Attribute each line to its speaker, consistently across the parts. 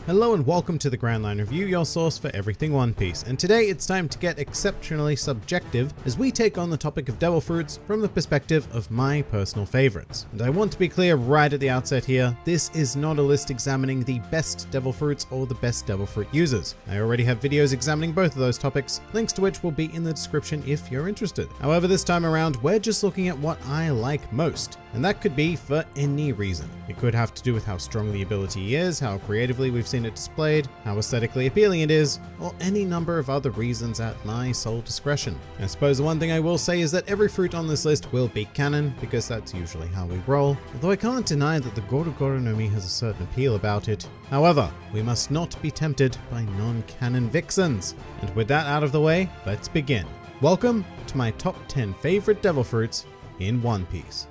Speaker 1: Hello and welcome to the Grand Line Review, your source for everything One Piece. And today it's time to get exceptionally subjective as we take on the topic of devil fruits from the perspective of my personal favorites. And I want to be clear right at the outset here, this is not a list examining the best devil fruits or the best devil fruit users. I already have videos examining both of those topics, links to which will be in the description if you're interested. However, this time around, we're just looking at what I like most. And that could be for any reason. It could have to do with how strong the ability is, how creatively we've seen it displayed, how aesthetically appealing it is, or any number of other reasons at my sole discretion. I suppose the one thing I will say is that every fruit on this list will be canon, because that's usually how we roll, although I can't deny that the Goro Goro no Mi has a certain appeal about it. However, we must not be tempted by non-canon vixens. And with that out of the way, let's begin. Welcome to my top 10 favorite devil fruits in One Piece.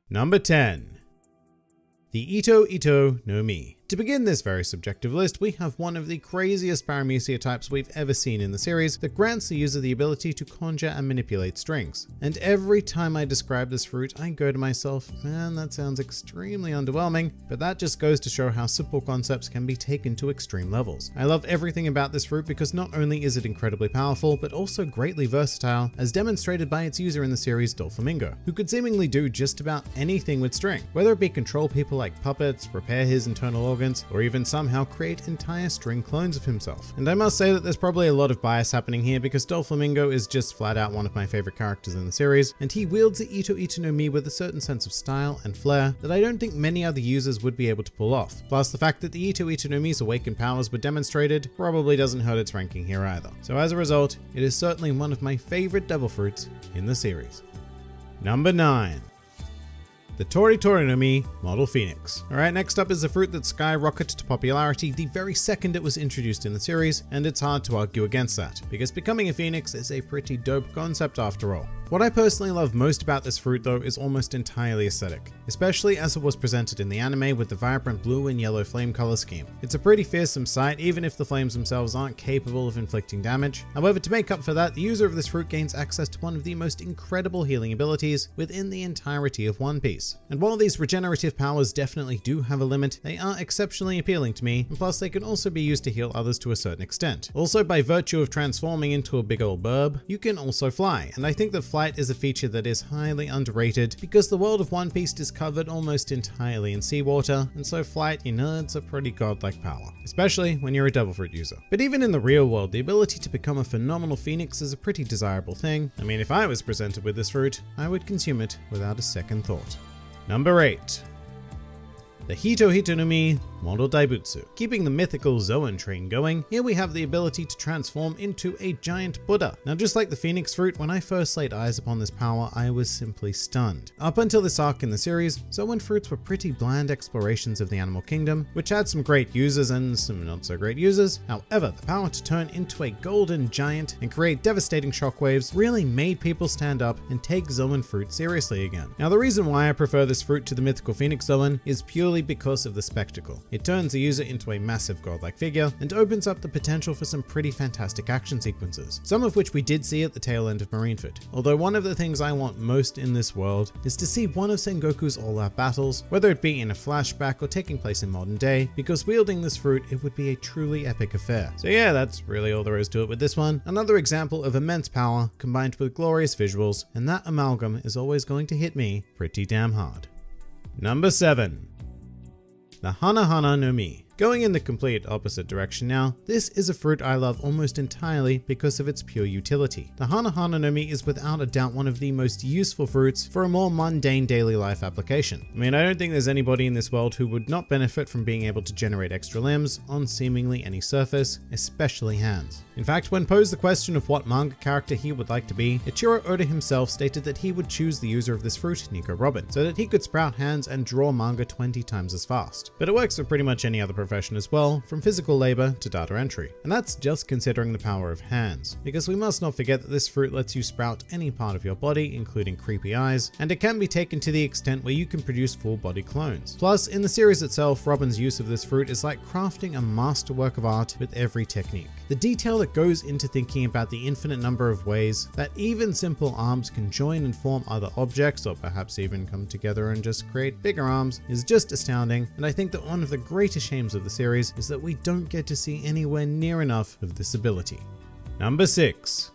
Speaker 1: Number 10. The Ito Ito no Mi. To begin this very subjective list, we have one of the craziest paramecia types we've ever seen in the series that grants the user the ability to conjure and manipulate strings. And every time I describe this fruit, I go to myself, man, that sounds extremely underwhelming, but that just goes to show how simple concepts can be taken to extreme levels. I love everything about this fruit because not only is it incredibly powerful, but also greatly versatile, as demonstrated by its user in the series, Doflamingo, who could seemingly do just about anything with string, whether it be control people like puppets, repair his internal organs, or even somehow create entire string clones of himself. And I must say that there's probably a lot of bias happening here because Doflamingo is just flat out one of my favorite characters in the series, and he wields the Ito Ito no Mi with a certain sense of style and flair that I don't think many other users would be able to pull off. Plus, the fact that the Ito Ito no Mi's awakened powers were demonstrated probably doesn't hurt its ranking here either. So as a result, it is certainly one of my favorite devil fruits in the series. Number 9. The Tori Tori no Mi Model Phoenix. Alright, next up is a fruit that skyrocketed to popularity the very second it was introduced in the series, and it's hard to argue against that, because becoming a phoenix is a pretty dope concept after all. What I personally love most about this fruit though is almost entirely aesthetic, especially as it was presented in the anime with the vibrant blue and yellow flame color scheme. It's a pretty fearsome sight even if the flames themselves aren't capable of inflicting damage. However, to make up for that, the user of this fruit gains access to one of the most incredible healing abilities within the entirety of One Piece. And while these regenerative powers definitely do have a limit, they are exceptionally appealing to me, and plus they can also be used to heal others to a certain extent. Also, by virtue of transforming into a big old burb, you can also fly, and I think that flight is a feature that is highly underrated because the world of One Piece is covered almost entirely in seawater, and so flight, you nerds, are pretty godlike power, especially when you're a devil fruit user. But even in the real world, the ability to become a phenomenal phoenix is a pretty desirable thing. I mean, if I was presented with this fruit, I would consume it without a second thought. Number 8. The Hito Hito no Mi Model Daibutsu. Keeping the mythical Zoan train going, here we have the ability to transform into a giant Buddha. Now, just like the Phoenix fruit, when I first laid eyes upon this power, I was simply stunned. Up until this arc in the series, Zoan fruits were pretty bland explorations of the animal kingdom, which had some great users and some not so great users. However, the power to turn into a golden giant and create devastating shockwaves really made people stand up and take Zoan fruit seriously again. Now, the reason why I prefer this fruit to the mythical Phoenix Zoan is purely because of the spectacle. It turns the user into a massive godlike figure and opens up the potential for some pretty fantastic action sequences, some of which we did see at the tail end of Marineford. Although one of the things I want most in this world is to see one of Sengoku's all-out battles, whether it be in a flashback or taking place in modern day, because wielding this fruit, it would be a truly epic affair. So yeah, that's really all there is to it with this one. Another example of immense power combined with glorious visuals, and that amalgam is always going to hit me pretty damn hard. Number 7. The Hana Hana no Mi. Going in the complete opposite direction now, this is a fruit I love almost entirely because of its pure utility. The Hana Hana no Mi is without a doubt one of the most useful fruits for a more mundane daily life application. I mean, I don't think there's anybody in this world who would not benefit from being able to generate extra limbs on seemingly any surface, especially hands. In fact, when posed the question of what manga character he would like to be, Ichiro Oda himself stated that he would choose the user of this fruit, Nico Robin, so that he could sprout hands and draw manga 20 times as fast. But it works for pretty much any other profession as well, from physical labor to data entry. And that's just considering the power of hands, because we must not forget that this fruit lets you sprout any part of your body, including creepy eyes, and it can be taken to the extent where you can produce full body clones. Plus, in the series itself, Robin's use of this fruit is like crafting a masterwork of art with every technique. The detail that goes into thinking about the infinite number of ways that even simple arms can join and form other objects, or perhaps even come together and just create bigger arms, is just astounding, and I think that one of the greatest shames of the series is that we don't get to see anywhere near enough of this ability. Number 6.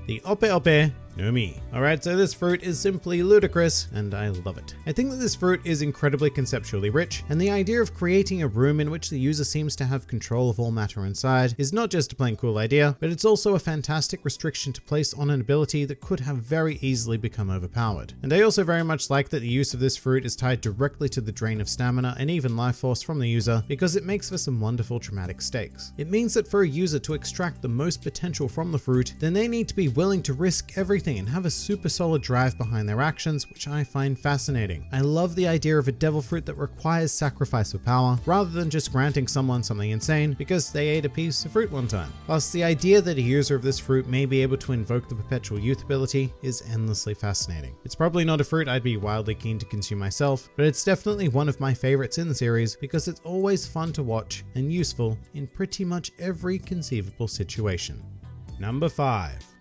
Speaker 1: The Ope Ope no Mi. Alright, so this fruit is simply ludicrous, and I love it. I think that this fruit is incredibly conceptually rich, and the idea of creating a room in which the user seems to have control of all matter inside is not just a plain cool idea, but it's also a fantastic restriction to place on an ability that could have very easily become overpowered. And I also very much like that the use of this fruit is tied directly to the drain of stamina and even life force from the user, because it makes for some wonderful traumatic stakes. It means that for a user to extract the most potential from the fruit, then they need to be willing to risk everything and have a super solid drive behind their actions, which I find fascinating. I love the idea of a devil fruit that requires sacrifice for power, rather than just granting someone something insane because they ate a piece of fruit one time. Plus, the idea that a user of this fruit may be able to invoke the Perpetual Youth ability is endlessly fascinating. It's probably not a fruit I'd be wildly keen to consume myself, but it's definitely one of my favorites in the series because it's always fun to watch and useful in pretty much every conceivable situation. Number 5.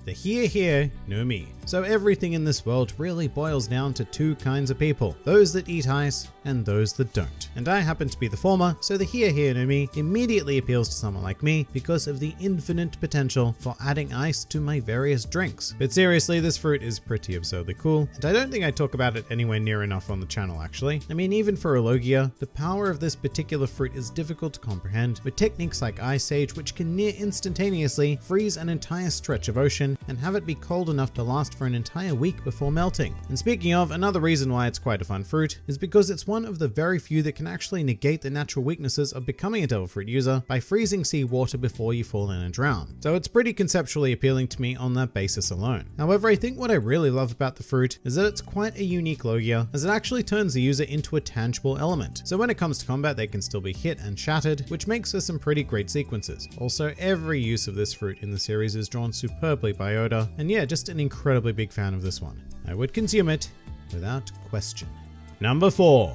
Speaker 1: The Here Here no Mi. So everything in this world really boils down to two kinds of people, those that eat ice and those that don't. And I happen to be the former, so the Here Here no Mi immediately appeals to someone like me because of the infinite potential for adding ice to my various drinks. But seriously, this fruit is pretty absurdly cool, and I don't think I talk about it anywhere near enough on the channel actually. I mean, even for a Logia, the power of this particular fruit is difficult to comprehend, with techniques like Ice Age which can near instantaneously freeze an entire stretch of ocean and have it be cold enough to last for an entire week before melting. And speaking of, another reason why it's quite a fun fruit is because it's one of the very few that can actually negate the natural weaknesses of becoming a devil fruit user by freezing sea water before you fall in and drown. So it's pretty conceptually appealing to me on that basis alone. However, I think what I really love about the fruit is that it's quite a unique Logia, as it actually turns the user into a tangible element. So when it comes to combat, they can still be hit and shattered, which makes for some pretty great sequences. Also, every use of this fruit in the series is drawn superbly by Oda, and yeah, just an incredibly big fan of this one. I would consume it without question. Number 4.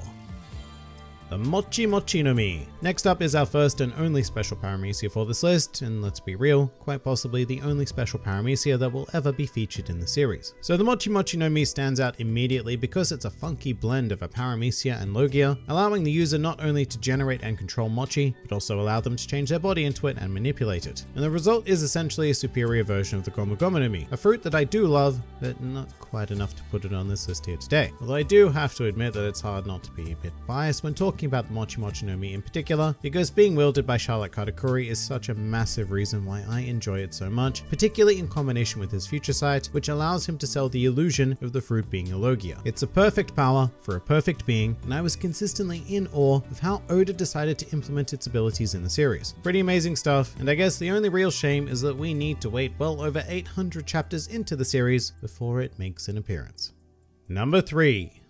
Speaker 1: The Mochi Mochi no Mi. Next up is our first and only special paramecia for this list, and let's be real, quite possibly the only special paramecia that will ever be featured in the series. So the Mochi Mochi no Mi stands out immediately because it's a funky blend of a paramecia and Logia, allowing the user not only to generate and control mochi, but also allow them to change their body into it and manipulate it. And the result is essentially a superior version of the Gomu Gomu no Mi, a fruit that I do love, but not quite enough to put it on this list here today. Although I do have to admit that it's hard not to be a bit biased when talking about the Mochi Mochi no Mi in particular, because being wielded by Charlotte Katakuri is such a massive reason why I enjoy it so much, particularly in combination with his future sight, which allows him to sell the illusion of the fruit being a Logia. It's a perfect power for a perfect being, and I was consistently in awe of how Oda decided to implement its abilities in the series. Pretty amazing stuff, and I guess the only real shame is that we need to wait well over 800 chapters into the series before it makes an appearance. Number 3.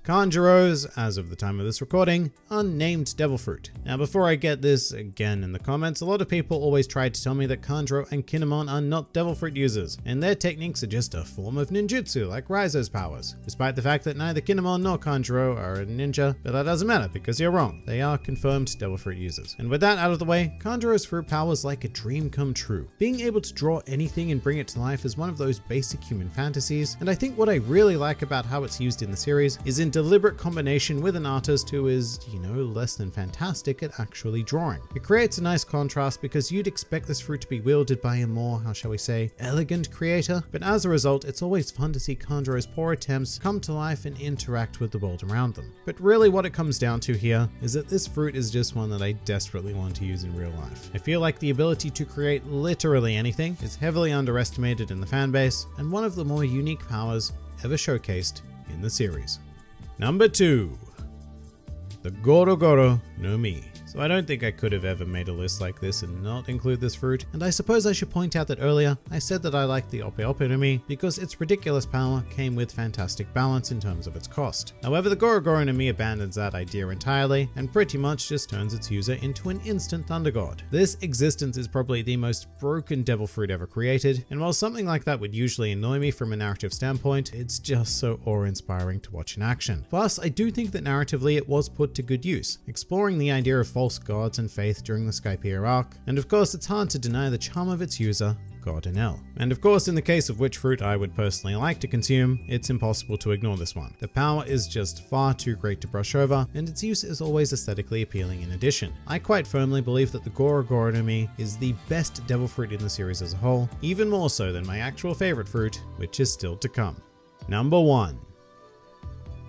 Speaker 1: Kanjuro's, as of the time of this recording, unnamed devil fruit. Now before I get this again in the comments, a lot of people always try to tell me that Kanjuro and Kinemon are not devil fruit users, and their techniques are just a form of ninjutsu like Raizo's powers, despite the fact that neither Kinemon nor Kanjuro are a ninja, but that doesn't matter because you're wrong, they are confirmed devil fruit users. And with that out of the way, Kanjuro's fruit power is like a dream come true. Being able to draw anything and bring it to life is one of those basic human fantasies, and I think what I really like about how it's used in the series is in deliberate combination with an artist who is, less than fantastic at actually drawing. It creates a nice contrast because you'd expect this fruit to be wielded by a more, how shall we say, elegant creator, but as a result, it's always fun to see Kanjuro's poor attempts come to life and interact with the world around them. But really what it comes down to here is that this fruit is just one that I desperately want to use in real life. I feel like the ability to create literally anything is heavily underestimated in the fanbase, and one of the more unique powers ever showcased in the series. Number 2. The Goro Goro no Mi. So I don't think I could have ever made a list like this and not include this fruit, and I suppose I should point out that earlier I said that I liked the Ope Ope no Mi because its ridiculous power came with fantastic balance in terms of its cost. However, the Goro Goro no Mi abandons that idea entirely and pretty much just turns its user into an instant thunder god. This existence is probably the most broken devil fruit ever created, and while something like that would usually annoy me from a narrative standpoint, it's just so awe-inspiring to watch in action. Plus, I do think that narratively it was put to good use, exploring the idea of false gods and faith during the Skypiea arc, and of course it's hard to deny the charm of its user, God Enel. And of course, in the case of which fruit I would personally like to consume, it's impossible to ignore this one. The power is just far too great to brush over, and its use is always aesthetically appealing in addition. I quite firmly believe that the Goro Goro no Mi is the best devil fruit in the series as a whole, even more so than my actual favorite fruit, which is still to come. Number 1.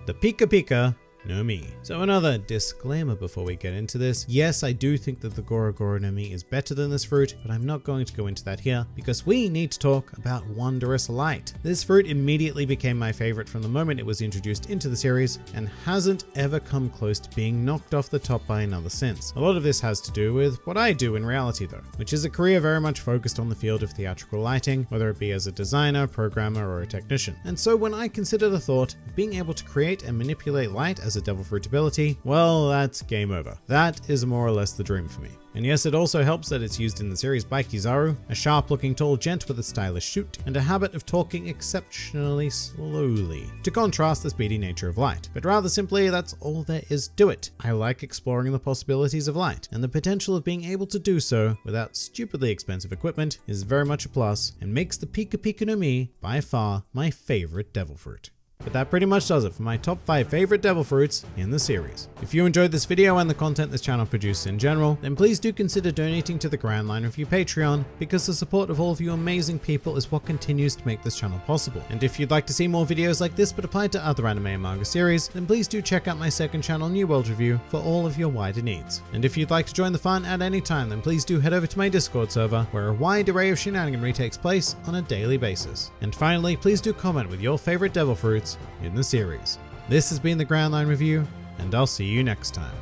Speaker 1: The Pika Pika no Mi. So another disclaimer before we get into this. Yes, I do think that the Goro Goro no Mi is better than this fruit, but I'm not going to go into that here because we need to talk about Wondrous Light. This fruit immediately became my favorite from the moment it was introduced into the series and hasn't ever come close to being knocked off the top by another since. A lot of this has to do with what I do in reality though, which is a career very much focused on the field of theatrical lighting, whether it be as a designer, programmer, or a technician. And so when I consider the thought of being able to create and manipulate light as a devil fruit ability, well, that's game over. That is more or less the dream for me. And yes, it also helps that it's used in the series by Kizaru, a sharp-looking tall gent with a stylish suit, and a habit of talking exceptionally slowly, to contrast the speedy nature of light. But rather simply, that's all there is to it. I like exploring the possibilities of light, and the potential of being able to do so without stupidly expensive equipment is very much a plus, and makes the Pika Pika no Mi by far my favorite devil fruit. But that pretty much does it for my top 5 favorite devil fruits in the series. If you enjoyed this video and the content this channel produces in general, then please do consider donating to the Grand Line Review Patreon, because the support of all of you amazing people is what continues to make this channel possible. And if you'd like to see more videos like this but applied to other anime and manga series, then please do check out my second channel, New World Review, for all of your wider needs. And if you'd like to join the fun at any time, then please do head over to my Discord server, where a wide array of shenaniganry takes place on a daily basis. And finally, please do comment with your favorite devil fruits in the series. This has been the Grand Line Review, and I'll see you next time.